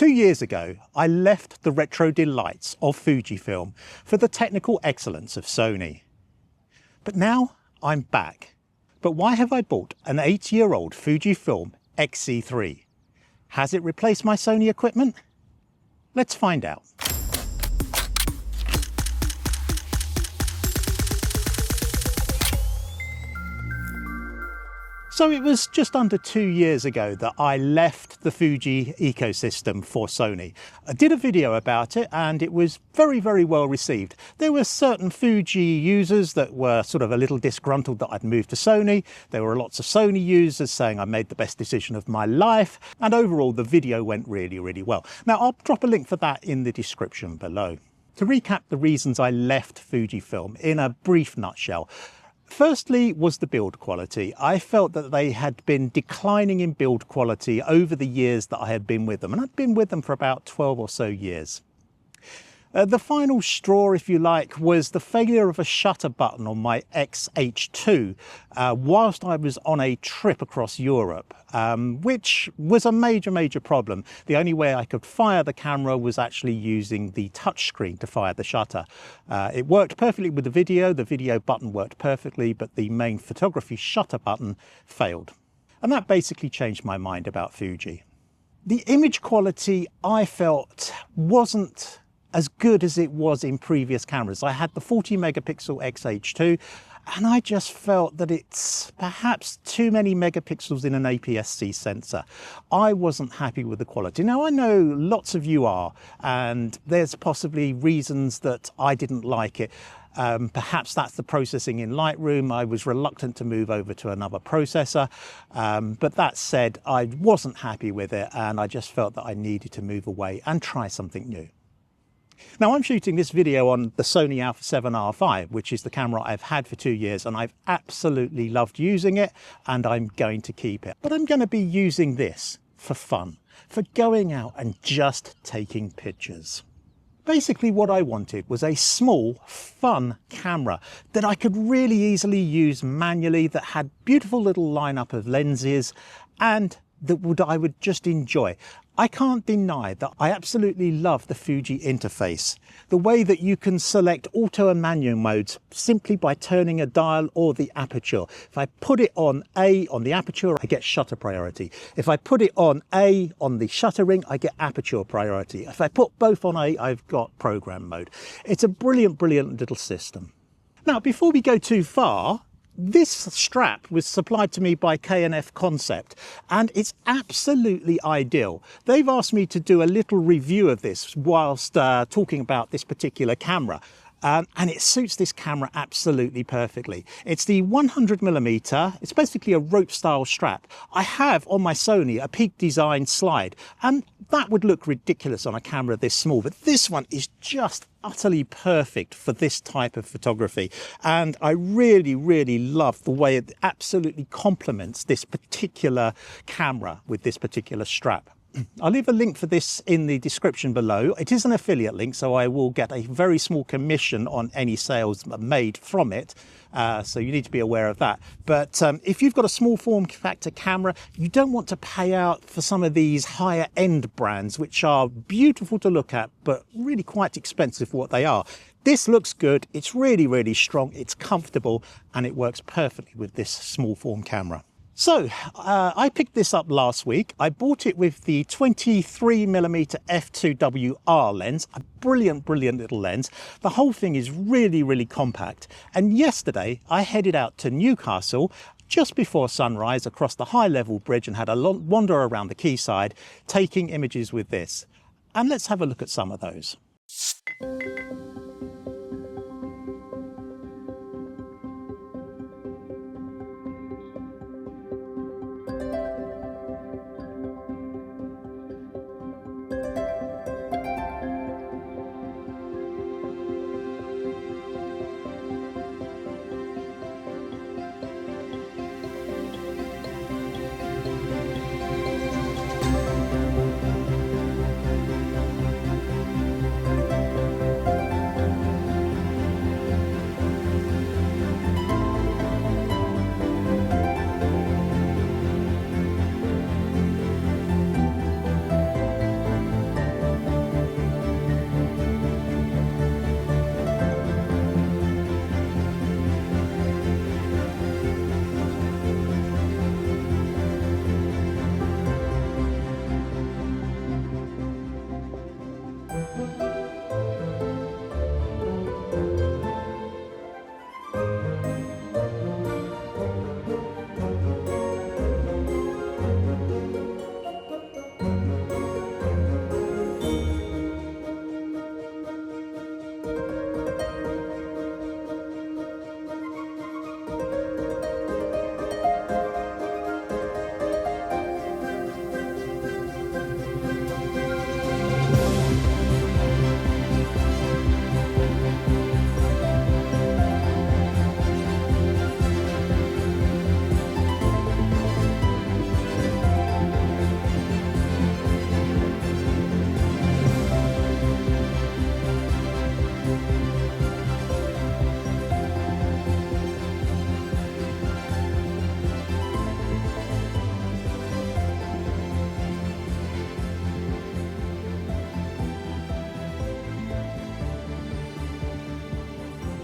2 years ago, I left the retro delights of Fujifilm for the technical excellence of Sony. But now I'm back. But why have I bought an 8-year-old Fujifilm X-E3? Has it replaced my Sony equipment? Let's find out. So it was just under 2 years ago that I left the Fuji ecosystem for Sony. I did a video about it and it was very, very well received. There were certain Fuji users that were sort of a little disgruntled that I'd moved to Sony. There were lots of Sony users saying I made the best decision of my life. And overall, the video went really, really well. Now, I'll drop a link for that in the description below. To recap the reasons I left Fujifilm in a brief nutshell. Firstly was the build quality. I felt that they had been declining in build quality over the years that I had been with them, and I'd been with them for about 12 or so years. The final straw, if you like, was the failure of a shutter button on my X-H2 whilst I was on a trip across Europe, which was a major problem. The only way I could fire the camera was actually using the touchscreen to fire the shutter. It worked perfectly with the video button worked perfectly, but the main photography shutter button failed. And that basically changed my mind about Fuji. The image quality, I felt, wasn't as good as it was in previous cameras. I had the 40 megapixel X-H2 and I just felt that it's perhaps too many megapixels in an APS-C sensor. I wasn't happy with the quality. Now, I know lots of you are, and there's possibly reasons that I didn't like it. Perhaps that's the processing in Lightroom. I was reluctant to move over to another processor. But that said, I wasn't happy with it and I just felt that I needed to move away and try something new. Now, I'm shooting this video on the Sony Alpha 7R5, which is the camera I've had for 2 years, and I've absolutely loved using it, and I'm going to keep it. But I'm going to be using this for fun, for going out and just taking pictures. Basically, what I wanted was a small, fun camera that I could really easily use manually, that had beautiful little lineup of lenses, and that I would just enjoy. I can't deny that I absolutely love the Fuji interface. The way that you can select auto and manual modes simply by turning a dial or the aperture. If I put it on A on the aperture, I get shutter priority. If I put it on A on the shutter ring, I get aperture priority. If I put both on A, I've got program mode. It's a brilliant little system. Now, before we go too far, this strap was supplied to me by K&F Concept and it's absolutely ideal. They've asked me to do a little review of this whilst talking about this particular camera. And it suits this camera absolutely perfectly. It's the 100mm, it's basically a rope style strap. I have on my Sony a Peak Design slide, and that would look ridiculous on a camera this small, but this one is just utterly perfect for this type of photography. And I really love the way it absolutely complements this particular camera with this particular strap. I'll leave a link for this in the description below. It is an affiliate link, so I will get a very small commission on any sales made from it. So you need to be aware of that. But if you've got a small form factor camera, you don't want to pay out for some of these higher end brands, which are beautiful to look at, but really quite expensive for what they are. This looks good. It's really strong. It's comfortable and it works perfectly with this small form camera. So I picked this up last week. I bought it with the 23mm f2.WR lens, a brilliant little lens. The whole thing is really compact. And yesterday I headed out to Newcastle just before sunrise across the high level bridge and had a wander around the quayside taking images with this. And let's have a look at some of those.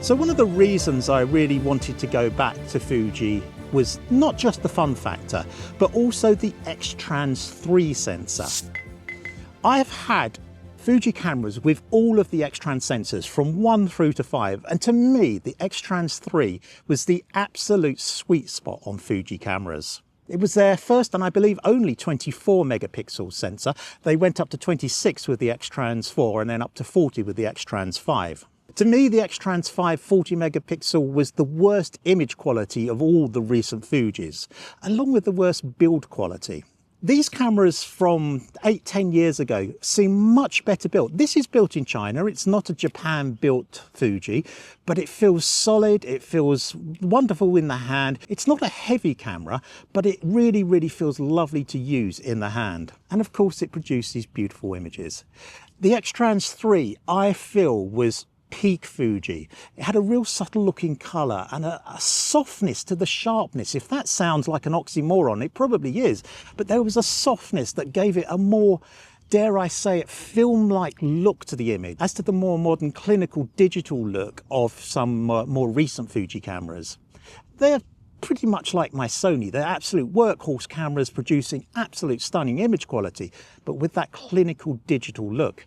So one of the reasons I really wanted to go back to Fuji was not just the fun factor, but also the X-Trans 3 sensor. I've had Fuji cameras with all of the X-Trans sensors from 1 through to 5, and to me the X-Trans 3 was the absolute sweet spot on Fuji cameras. It was their first and I believe only 24 megapixel sensor. They went up to 26 with the X-Trans 4 and then up to 40 with the X-Trans 5. To me, the X-Trans 5 40 megapixel was the worst image quality of all the recent Fujis, along with the worst build quality. These cameras from 8-10 years ago seem much better built. This is built in China. It's not a Japan-built Fuji, but it feels solid. It feels wonderful in the hand. It's not a heavy camera, but it really, really feels lovely to use in the hand. And of course, it produces beautiful images. The X-Trans 3, I feel, was peak Fuji. It had a real subtle looking colour and a softness to the sharpness. If that sounds like an oxymoron, it probably is, but there was a softness that gave it a more, dare I say it, film-like look to the image, as to the more modern clinical digital look of some more recent Fuji cameras. They're pretty much like my Sony. They're absolute workhorse cameras producing absolute stunning image quality, but with that clinical digital look.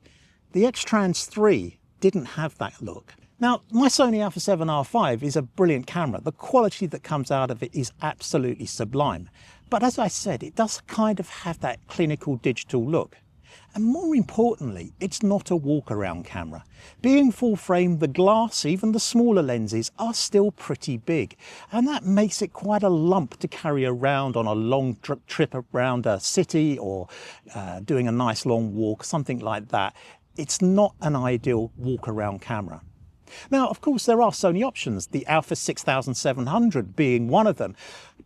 The X-Trans 3 didn't have that look. Now, my Sony Alpha 7R5 is a brilliant camera. The quality that comes out of it is absolutely sublime. But as I said, it does kind of have that clinical digital look. And more importantly, it's not a walk-around camera. Being full frame, the glass, even the smaller lenses, are still pretty big. And that makes it quite a lump to carry around on a long trip around a city or doing a nice long walk, something like that. It's not an ideal walk-around camera. Now, of course, there are Sony options, the Alpha 6700 being one of them.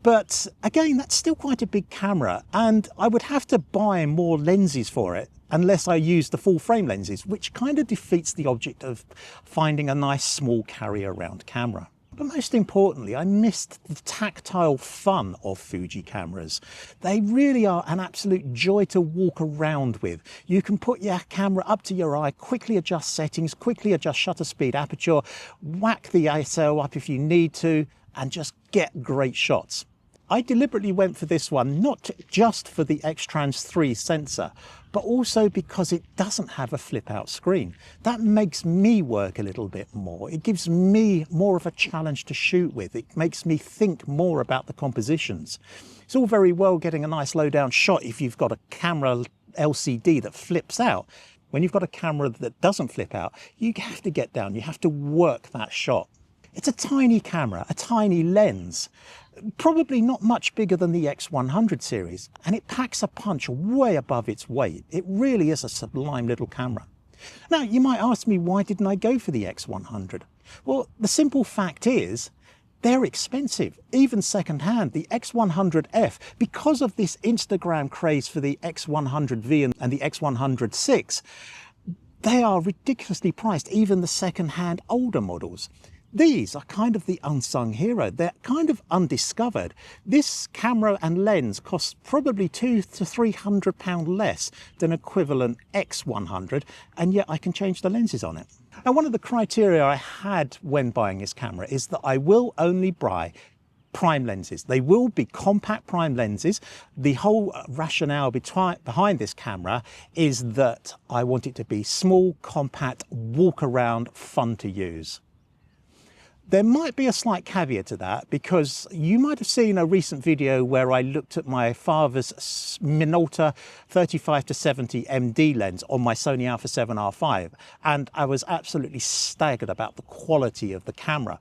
But again, that's still quite a big camera, and I would have to buy more lenses for it unless I use the full frame lenses, which kind of defeats the object of finding a nice small carry-around camera. But most importantly, I missed the tactile fun of Fuji cameras. They really are an absolute joy to walk around with. You can put your camera up to your eye, quickly adjust settings, quickly adjust shutter speed, aperture, whack the ISO up if you need to, and just get great shots. I deliberately went for this one, not just for the X-Trans 3 sensor, but also because it doesn't have a flip-out screen. That makes me work a little bit more. It gives me more of a challenge to shoot with. It makes me think more about the compositions. It's all very well getting a nice low-down shot if you've got a camera LCD that flips out. When you've got a camera that doesn't flip out, you have to get down, you have to work that shot. It's a tiny camera, a tiny lens, probably not much bigger than the X100 series, and it packs a punch way above its weight. It really is a sublime little camera. Now, you might ask me, why didn't I go for the X100? Well, the simple fact is, they're expensive, even second-hand. The X100F, because of this Instagram craze for the X100V and the X100VI, they are ridiculously priced, even the second-hand older models. These are kind of the unsung hero. They're kind of undiscovered. This camera and lens costs probably £200 to £300 less than equivalent X100, and yet I can change the lenses on it. Now, one of the criteria I had when buying this camera is that I will only buy prime lenses. They will be compact prime lenses. The whole rationale behind this camera is that I want it to be small, compact, walk around, fun to use. There might be a slight caveat to that, because you might have seen a recent video where I looked at my father's Minolta 35 to 70 MD lens on my Sony Alpha 7R5, and I was absolutely staggered about the quality of the camera.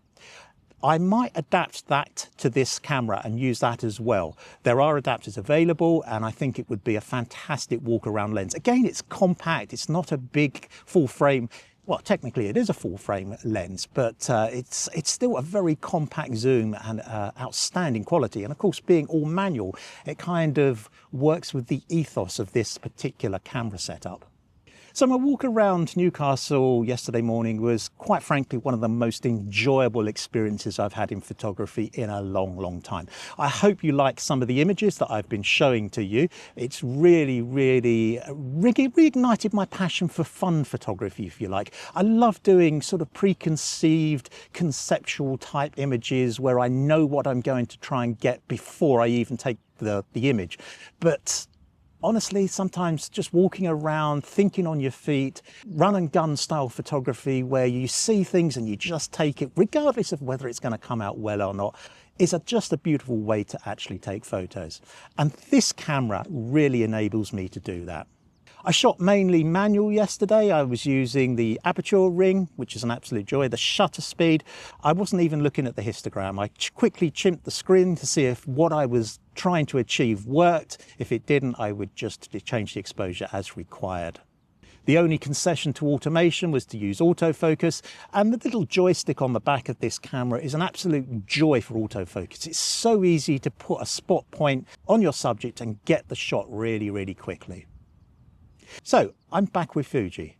I might adapt that to this camera and use that as well. There are adapters available, and I think it would be a fantastic walk-around lens. Again, it's compact, it's not a big full frame. Well, technically it is a full frame lens, but it's still a very compact zoom and outstanding quality. And of course, being all manual, it kind of works with the ethos of this particular camera setup. So my walk around Newcastle yesterday morning was, quite frankly, one of the most enjoyable experiences I've had in photography in a long, long time. I hope you like some of the images that I've been showing to you. It's really reignited my passion for fun photography, if you like. I love doing sort of preconceived, conceptual type images where I know what I'm going to try and get before I even take the image. But honestly, sometimes just walking around, thinking on your feet, run and gun style photography where you see things and you just take it, regardless of whether it's going to come out well or not, is just a beautiful way to actually take photos. And this camera really enables me to do that. I shot mainly manual yesterday. I was using the aperture ring, which is an absolute joy. The shutter speed, I wasn't even looking at the histogram. I quickly chimped the screen to see if what I was trying to achieve worked. If it didn't, I would just change the exposure as required. The only concession to automation was to use autofocus, and the little joystick on the back of this camera is an absolute joy for autofocus. It's so easy to put a spot point on your subject and get the shot really quickly. So I'm back with Fuji.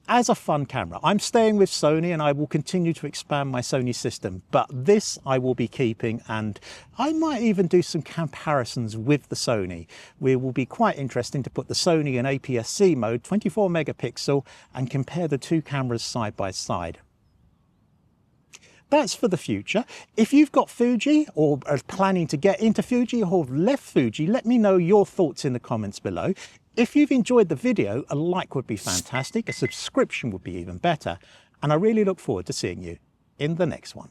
As a fun camera, I'm staying with Sony and I will continue to expand my Sony system, but this I will be keeping, and I might even do some comparisons with the Sony. It will be quite interesting to put the Sony in APS-C mode, 24 megapixel, and compare the two cameras side by side. That's for the future. If you've got Fuji or are planning to get into Fuji or have left Fuji, let me know your thoughts in the comments below. If you've enjoyed the video, a like would be fantastic, a subscription would be even better, and I really look forward to seeing you in the next one.